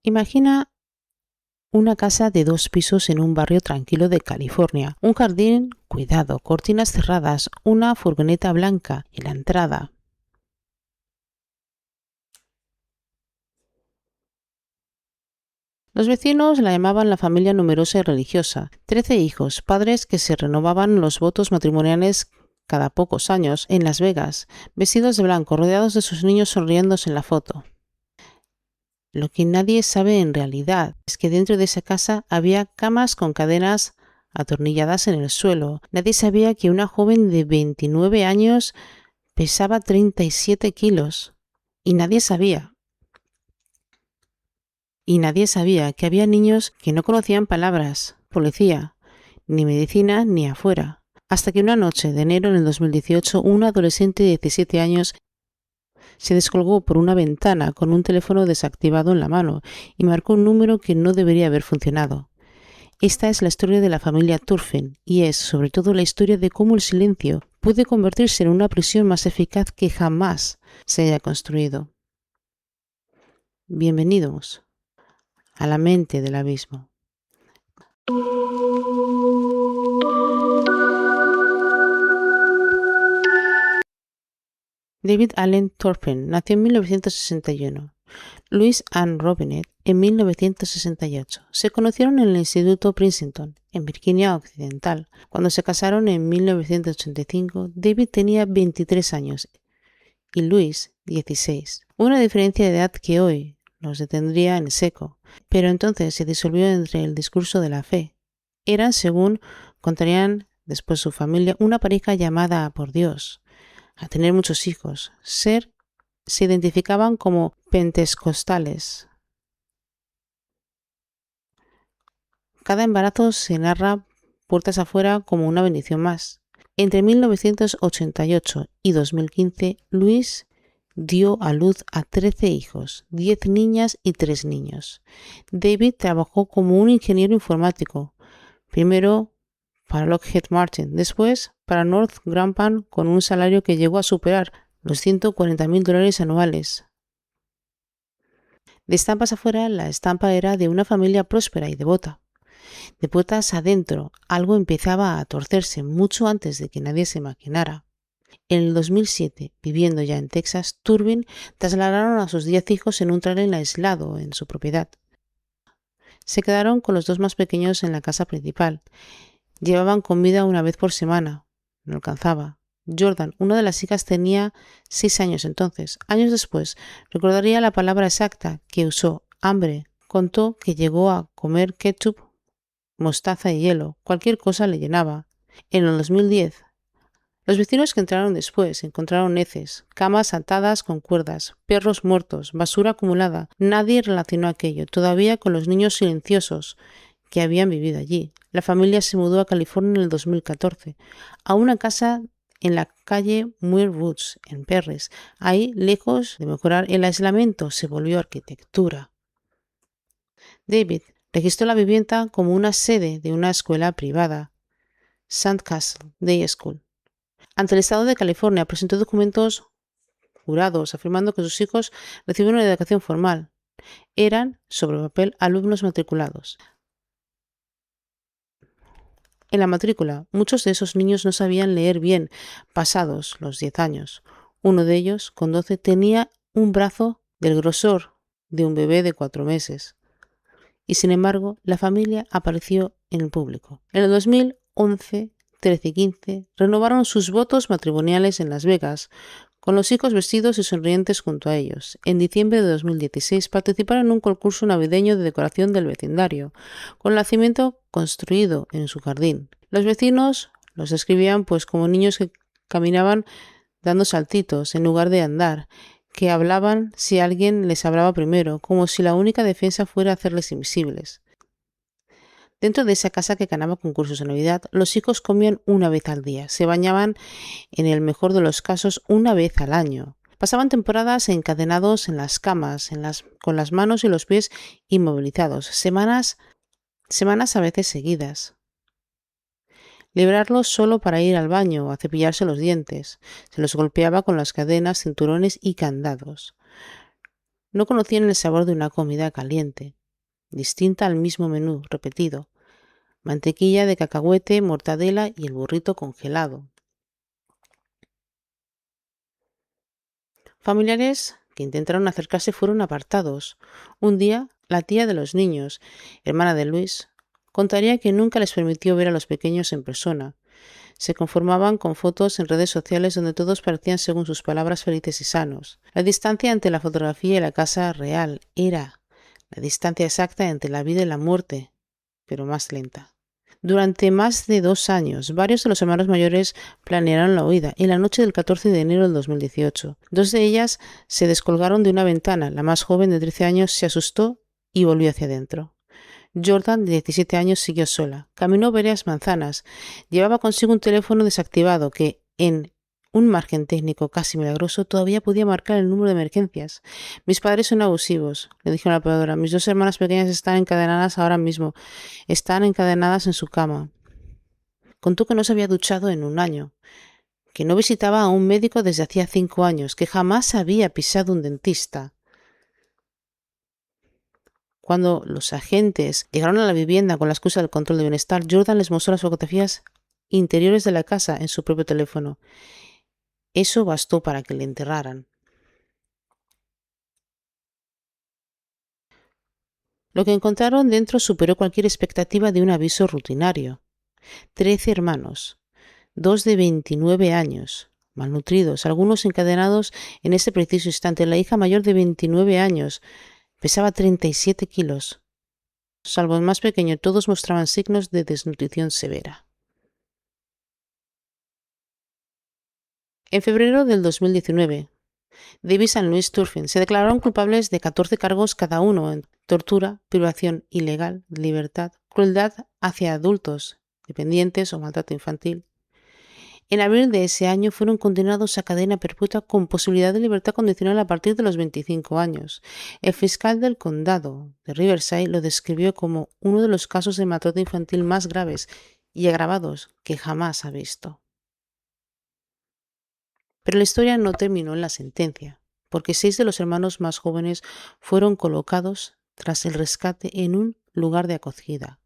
Imagina una casa de 2 pisos en un barrio tranquilo de California. Un jardín cuidado, cortinas cerradas, una furgoneta blanca en la entrada. Los vecinos la llamaban la familia numerosa y religiosa. 13 hijos, padres que se renovaban los votos matrimoniales cada pocos años en Las Vegas, vestidos de blanco, rodeados de sus niños sonriéndose en la foto. Lo que nadie sabe en realidad es que dentro de esa casa había camas con cadenas atornilladas en el suelo. Nadie sabía que una joven de 29 años pesaba 37 kilos. Y nadie sabía que había niños que no conocían palabras, policía, ni medicina, ni afuera. Hasta que una noche de enero en el 2018, un adolescente de 17 años se descolgó por una ventana con un teléfono desactivado en la mano y marcó un número que no debería haber funcionado. Esta es la historia de la familia Turfin y es, sobre todo, la historia de cómo el silencio puede convertirse en una prisión más eficaz que jamás se haya construido. Bienvenidos a la mente del abismo. David Allen Turpin nació en 1961. Louise Ann Robinette en 1968. Se conocieron en el Instituto Princeton, en Virginia Occidental. Cuando se casaron en 1985, David tenía 23 años y Louise 16. Una diferencia de edad que hoy nos detendría en seco, pero entonces se disolvió entre el discurso de la fe. Eran, según contarían después su familia, una pareja llamada por Dios a tener muchos hijos. Se identificaban como pentecostales. Cada embarazo se narra puertas afuera como una bendición más. Entre 1988 y 2015, Louise dio a luz a 13 hijos, 10 niñas y 3 niños. David trabajó como un ingeniero informático, primero para Lockheed Martin, después para North Grumman, con un salario que llegó a superar los $140,000 anuales. De estampas afuera, la estampa era de una familia próspera y devota. De puertas adentro, algo empezaba a torcerse mucho antes de que nadie se imaginara. En el 2007, viviendo ya en Texas, Turpin trasladaron a sus 10 hijos en un tráiler aislado en su propiedad. Se quedaron con los 2 más pequeños en la casa principal. Llevaban comida una vez por semana. No alcanzaba. Jordan, una de las hijas, tenía 6 años entonces. Años después, recordaría la palabra exacta que usó: hambre. Contó que llegó a comer ketchup, mostaza y hielo. Cualquier cosa le llenaba. En el 2010, los vecinos que entraron después encontraron heces, camas atadas con cuerdas, perros muertos, basura acumulada. Nadie relacionó aquello, todavía con los niños silenciosos que habían vivido allí. La familia se mudó a California en el 2014, a una casa en la calle Muir Woods, en Perris. Ahí, lejos de mejorar el aislamiento, se volvió arquitectura. David registró la vivienda como una sede de una escuela privada, Sandcastle Day School. Ante el Estado de California presentó documentos jurados afirmando que sus hijos recibieron una educación formal. Eran, sobre papel, alumnos matriculados. En la matrícula, muchos de esos niños no sabían leer bien, pasados los 10 años. Uno de ellos, con 12, tenía un brazo del grosor de un bebé de 4 meses. Y sin embargo, la familia apareció en el público. En el 2011, 13 y 15, renovaron sus votos matrimoniales en Las Vegas, con los hijos vestidos y sonrientes junto a ellos. En diciembre de 2016 participaron en un concurso navideño de decoración del vecindario, con el nacimiento construido en su jardín. Los vecinos los describían pues como niños que caminaban dando saltitos en lugar de andar, que hablaban si alguien les hablaba primero, como si la única defensa fuera hacerles invisibles. Dentro de esa casa que ganaba concursos de Navidad, los hijos comían una vez al día, se bañaban, en el mejor de los casos, una vez al año. Pasaban temporadas encadenados en las camas, con las manos y los pies inmovilizados, semanas a veces seguidas. Librarlos solo para ir al baño o a cepillarse los dientes. Se los golpeaba con las cadenas, cinturones y candados. No conocían el sabor de una comida caliente, distinta al mismo menú repetido: mantequilla de cacahuete, mortadela y el burrito congelado. Familiares que intentaron acercarse fueron apartados. Un día, la tía de los niños, hermana de Luis, contaría que nunca les permitió ver a los pequeños en persona. Se conformaban con fotos en redes sociales donde todos parecían, según sus palabras, felices y sanos. La distancia entre la fotografía y la casa real era la distancia exacta entre la vida y la muerte, pero más lenta. Durante más de 2 años, varios de los hermanos mayores planearon la huida. En la noche del 14 de enero del 2018, 2 de ellas se descolgaron de una ventana. La más joven, de 13 años, se asustó y volvió hacia adentro. Jordan, de 17 años, siguió sola. Caminó varias manzanas. Llevaba consigo un teléfono desactivado que, en un margen técnico casi milagroso, todavía podía marcar el número de emergencias. Mis padres son abusivos, le dijo la operadora. Mis 2 hermanas pequeñas están encadenadas ahora mismo. Están encadenadas en su cama. Contó que no se había duchado en 1 año, que no visitaba a un médico desde hacía 5 años, que jamás había pisado un dentista. Cuando los agentes llegaron a la vivienda con la excusa del control de bienestar, Jordan les mostró las fotografías interiores de la casa en su propio teléfono. Eso bastó para que le enterraran. Lo que encontraron dentro superó cualquier expectativa de un aviso rutinario. 13 hermanos, 2 de 29 años, malnutridos, algunos encadenados en ese preciso instante. La hija mayor, de 29 años, pesaba 37 kilos. Salvo el más pequeño, todos mostraban signos de desnutrición severa. En febrero del 2019, Davis y Louis Turpin se declararon culpables de 14 cargos cada uno en tortura, privación ilegal de libertad, crueldad hacia adultos dependientes o maltrato infantil. En abril de ese año fueron condenados a cadena perpetua con posibilidad de libertad condicional a partir de los 25 años. El fiscal del condado de Riverside lo describió como uno de los casos de maltrato infantil más graves y agravados que jamás ha visto. Pero la historia no terminó en la sentencia, porque 6 de los hermanos más jóvenes fueron colocados tras el rescate en un lugar de acogida.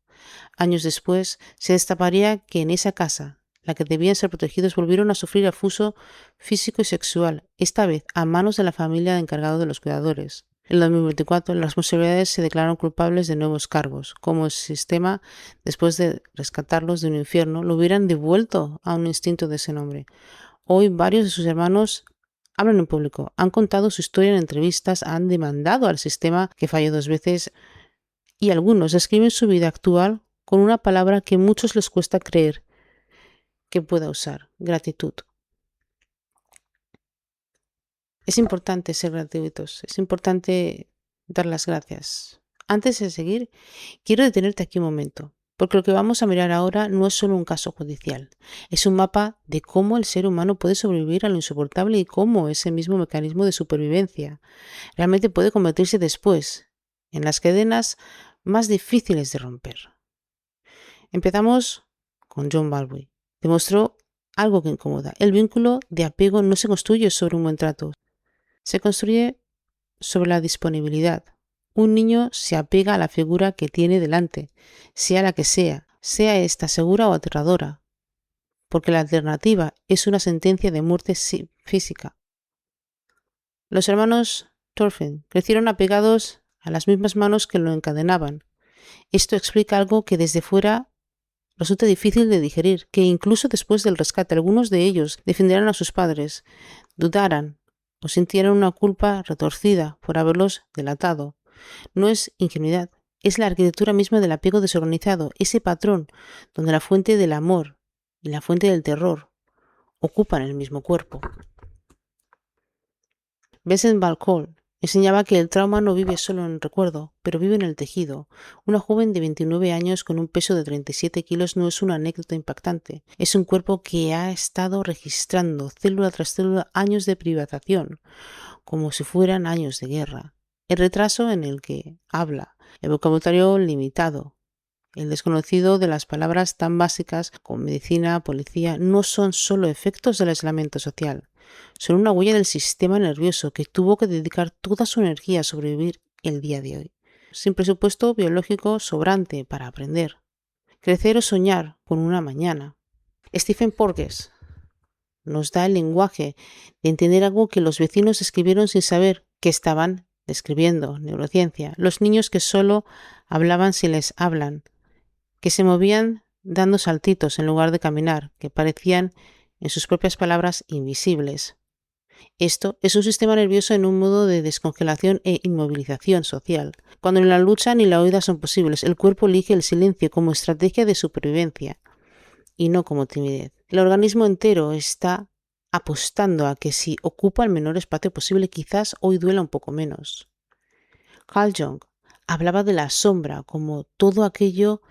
Años después, se destaparía que en esa casa, la que debían ser protegidos, volvieron a sufrir abuso físico y sexual, esta vez a manos de la familia encargada de los cuidadores. En 2024, las responsabilidades se declararon culpables de nuevos cargos, como el sistema, después de rescatarlos de un infierno, lo hubieran devuelto a un instinto de ese nombre. Hoy varios de sus hermanos hablan en público, han contado su historia en entrevistas, han demandado al sistema que falló 2 veces, y algunos describen su vida actual con una palabra que a muchos les cuesta creer que pueda usar: gratitud. Es importante ser gratuitos, es importante dar las gracias. Antes de seguir, quiero detenerte aquí un momento, porque lo que vamos a mirar ahora no es solo un caso judicial, es un mapa de cómo el ser humano puede sobrevivir a lo insoportable y cómo ese mismo mecanismo de supervivencia realmente puede convertirse después en las cadenas más difíciles de romper. Empezamos con John Baldwin. Demostró algo que incomoda. El vínculo de apego no se construye sobre un buen trato, se construye sobre la disponibilidad. Un niño se apega a la figura que tiene delante, sea la que sea esta segura o aterradora, porque la alternativa es una sentencia de muerte física. Los hermanos Turpin crecieron apegados a las mismas manos que lo encadenaban. Esto explica algo que desde fuera resulta difícil de digerir, que incluso después del rescate algunos de ellos defendieran a sus padres, dudaran o sintieran una culpa retorcida por haberlos delatado. No es ingenuidad, es la arquitectura misma del apego desorganizado, ese patrón donde la fuente del amor y la fuente del terror ocupan el mismo cuerpo. Vincent van Gogh enseñaba que el trauma no vive solo en el recuerdo, pero vive en el tejido. Una joven de 29 años con un peso de 37 kilos no es una anécdota impactante. Es un cuerpo que ha estado registrando célula tras célula años de privatización, como si fueran años de guerra. El retraso en el que habla, el vocabulario limitado, el desconocido de las palabras tan básicas como medicina, policía, no son solo efectos del aislamiento social. son una huella del sistema nervioso que tuvo que dedicar toda su energía a sobrevivir el día de hoy, sin presupuesto biológico sobrante para aprender, crecer o soñar con una mañana. Stephen Porges nos da el lenguaje de entender algo que los vecinos escribieron sin saber que estaban describiendo, neurociencia. Los niños que solo hablaban si les hablan, que se movían dando saltitos en lugar de caminar, que parecían, en sus propias palabras, invisibles. Esto es un sistema nervioso en un modo de descongelación e inmovilización social. Cuando ni la lucha ni la huida son posibles, el cuerpo elige el silencio como estrategia de supervivencia y no como timidez. El organismo entero está apostando a que si ocupa el menor espacio posible, quizás hoy duela un poco menos. Carl Jung hablaba de la sombra como todo aquello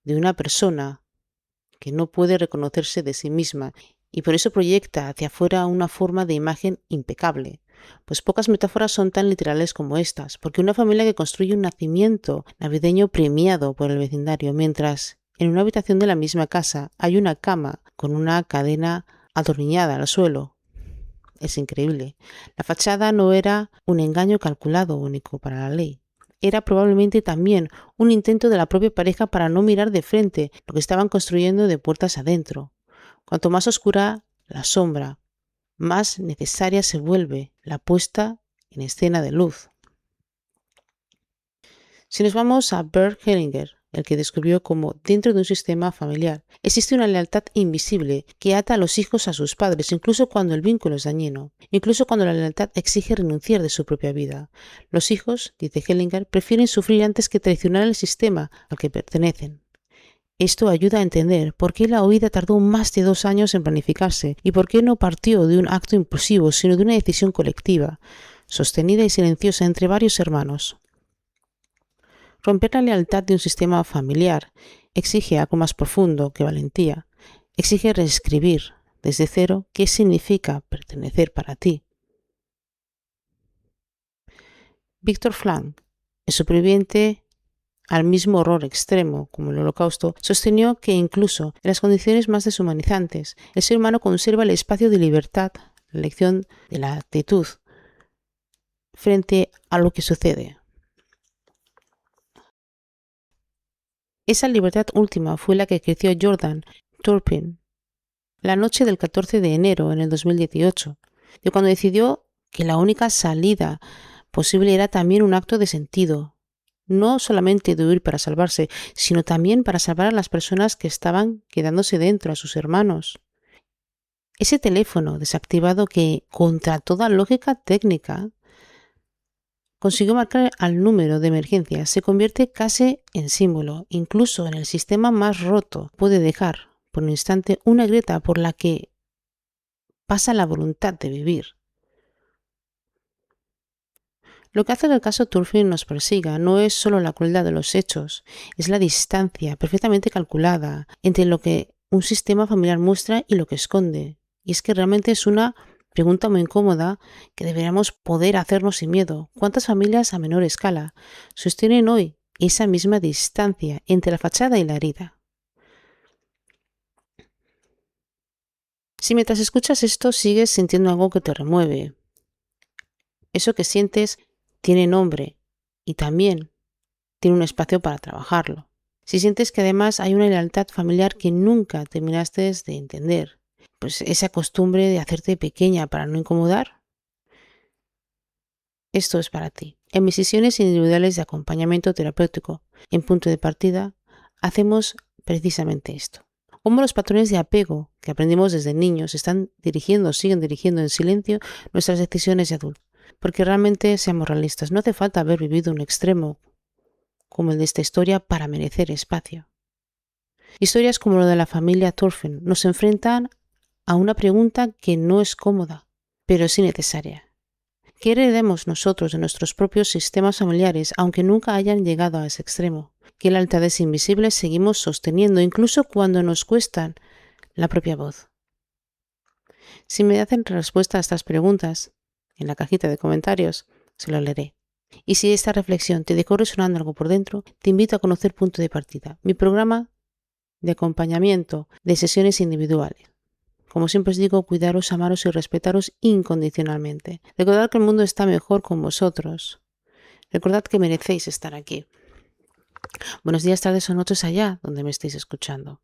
de una persona que no puede reconocerse de sí misma y por eso proyecta hacia afuera una forma de imagen impecable. Pues pocas metáforas son tan literales como estas, porque una familia que construye un nacimiento navideño premiado por el vecindario, mientras en una habitación de la misma casa hay una cama con una cadena atornillada al suelo. Es increíble. La fachada no era un engaño calculado único para la ley. Era probablemente también un intento de la propia pareja para no mirar de frente lo que estaban construyendo de puertas adentro. Cuanto más oscura la sombra, más necesaria se vuelve la puesta en escena de luz. Si nos vamos a Bert Hellinger, el que describió cómo dentro de un sistema familiar existe una lealtad invisible que ata a los hijos a sus padres, incluso cuando el vínculo es dañino, incluso cuando la lealtad exige renunciar de su propia vida. Los hijos, dice Hellinger, prefieren sufrir antes que traicionar el sistema al que pertenecen. Esto ayuda a entender por qué la huida tardó más de 2 años en planificarse y por qué no partió de un acto impulsivo, sino de una decisión colectiva, sostenida y silenciosa entre varios hermanos. Romper la lealtad de un sistema familiar exige algo más profundo que valentía. Exige reescribir desde cero qué significa pertenecer para ti. Víctor Frank, el superviviente al mismo horror extremo como el Holocausto, sostenió que incluso en las condiciones más deshumanizantes, el ser humano conserva el espacio de libertad, la elección de la actitud frente a lo que sucede. Esa libertad última fue la que creció Jordan Turpin la noche del 14 de enero en el 2018, y cuando decidió que la única salida posible era también un acto de sentido, no solamente de huir para salvarse, sino también para salvar a las personas que estaban quedándose dentro, a sus hermanos. Ese teléfono desactivado que, contra toda lógica técnica, consiguió marcar al número de emergencia, se convierte casi en símbolo. Incluso en el sistema más roto puede dejar por un instante una grieta por la que pasa la voluntad de vivir. Lo que hace que el caso Turpin nos persiga no es solo la crueldad de los hechos, es la distancia perfectamente calculada entre lo que un sistema familiar muestra y lo que esconde. Y es que realmente es una pregunta muy incómoda que deberíamos poder hacernos sin miedo. ¿Cuántas familias a menor escala sostienen hoy esa misma distancia entre la fachada y la herida? Si mientras escuchas esto sigues sintiendo algo que te remueve, eso que sientes tiene nombre y también tiene un espacio para trabajarlo. Si sientes que además hay una lealtad familiar que nunca terminaste de entender, pues esa costumbre de hacerte pequeña para no incomodar, esto es para ti. En mis sesiones individuales de acompañamiento terapéutico en punto de partida, hacemos precisamente esto. Cómo los patrones de apego que aprendimos desde niños siguen dirigiendo en silencio nuestras decisiones de adultos. Porque realmente, seamos realistas, no hace falta haber vivido un extremo como el de esta historia para merecer espacio. Historias como lo de la familia Turpin nos enfrentan a una pregunta que no es cómoda, pero sí necesaria. ¿Qué heredemos nosotros de nuestros propios sistemas familiares, aunque nunca hayan llegado a ese extremo? ¿Qué lealtades invisibles seguimos sosteniendo, incluso cuando nos cuestan la propia voz? Si me hacen respuesta a estas preguntas, en la cajita de comentarios, se lo leeré. Y si esta reflexión te dejó resonando algo por dentro, te invito a conocer Punto de Partida, mi programa de acompañamiento de sesiones individuales, Como siempre os digo, cuidaros, amaros y respetaros incondicionalmente. Recordad que el mundo está mejor con vosotros. Recordad que merecéis estar aquí. Buenos días, tardes o noches allá donde me estéis escuchando.